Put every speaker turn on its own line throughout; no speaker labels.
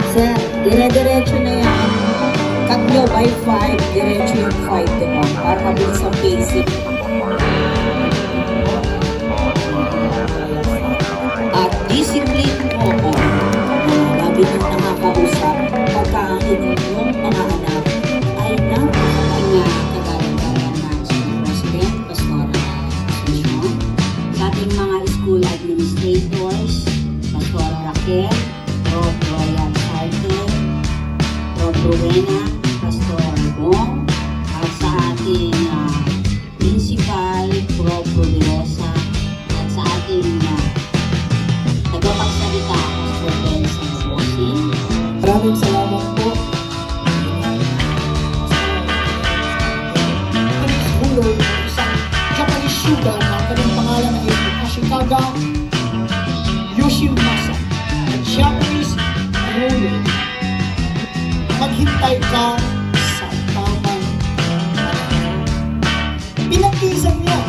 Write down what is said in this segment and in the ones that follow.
Sir, dire-diretso na yan. Cut nyo by 5, diretso yung 5 doon para mabilis ang pacing. At discipline mo ko. Labi ng nakakausap pagka ang inyong mga anak ay napakainga kagalagan ng school president, Pastor Asuncion, sa ating mga school administrators, Pastor Raquel, Prof. Royal Sarten, Prof. Rowena, Pastor Bong, at sa ating principal, Prof. Roderosa, at sa ating tagapagsalita, Pastor Benson Bossing.
Maraming salamat po. Scholar, isang Japanese sugar na kanyang pangalan ay Ashikaga Yoshimasa. At Japanese ruler. Maghintay ka sa tamang panahon. Pinagtisan niya.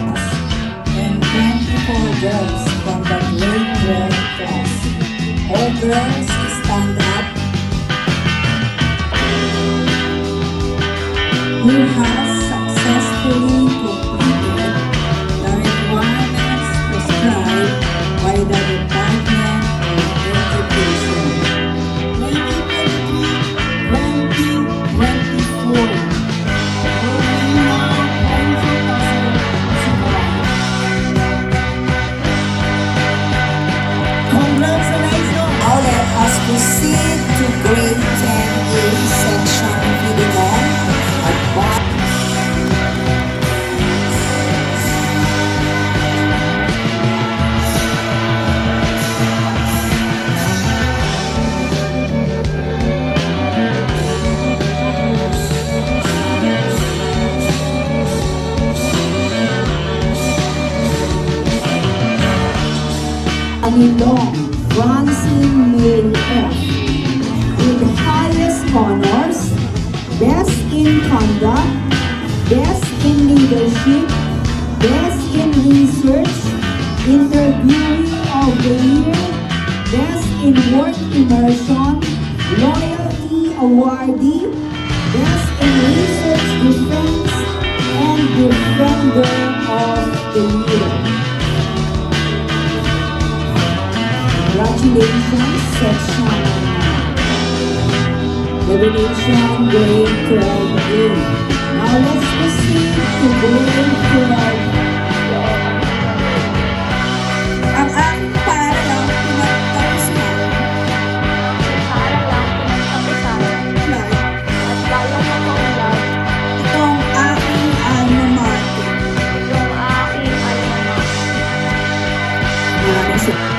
And 24 girls from the grade 12 class. All girls stand up. Who has successfully completed the requirements prescribed by the Department of Education.
2024. Congratulations!
Now let us proceed to grade 10A section feeding on advanced. Anilong Francine May F. with highest honors, best in conduct, best in leadership, best in research, interviewing of the year, best in work immersion, loyalty awardee, best in research defense, and defender of the year. Congratulations, section Revelation grade 12A. Now let's proceed to grade 12. Ang aking para lang pinagtapusan.
Para lang pinagtapusan at lalong mapaulan
Itong aking alma mater.
yung aking alma mater.
Maraming salamat.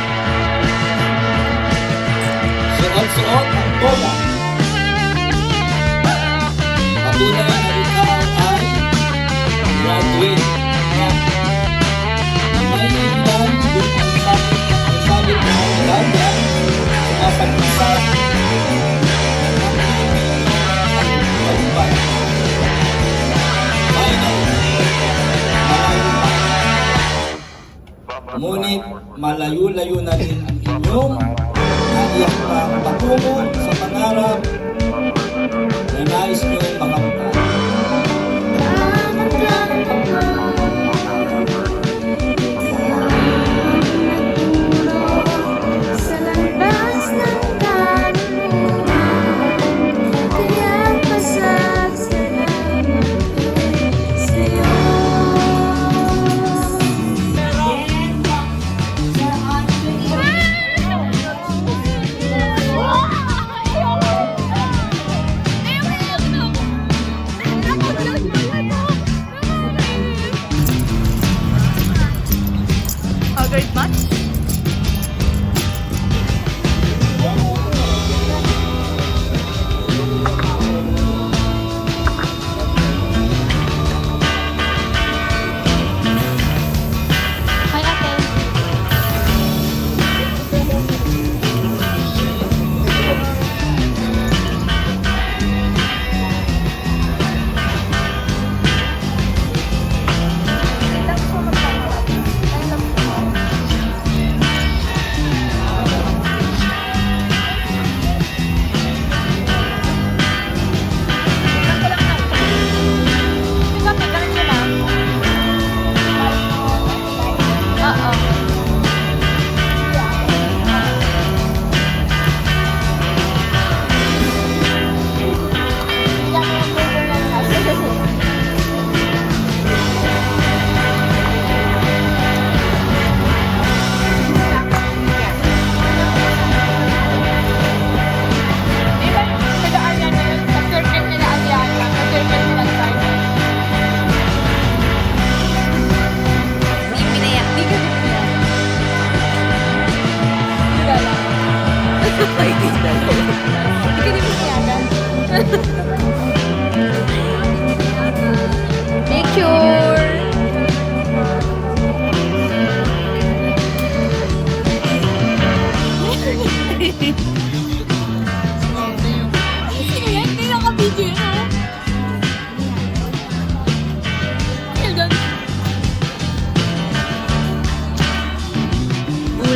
Suot-suot ang toga. Patunay na ikaw ay graduate na may ilan din ang sabit na halaga sa pag-isa ang pagpapay. Ngunit malayo-layo na rin ang inyong naiyak pang patungo sa pangarap na nais niyong makamtan.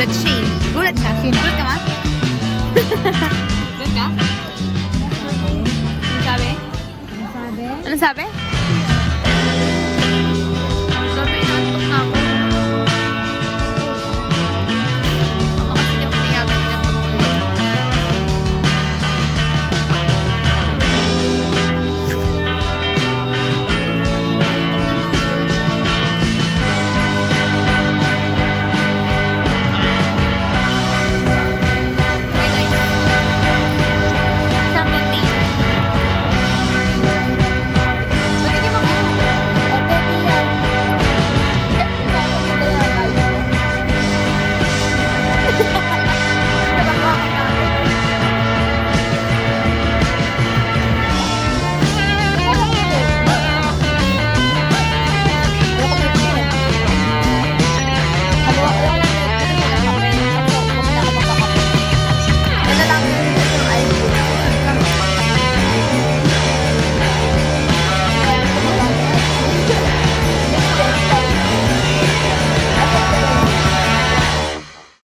Nagulat siya eh. Gulat ka? Gulat ka ma? Gulat ka? Ano sabi?
Ano sabi?
Ano sabi?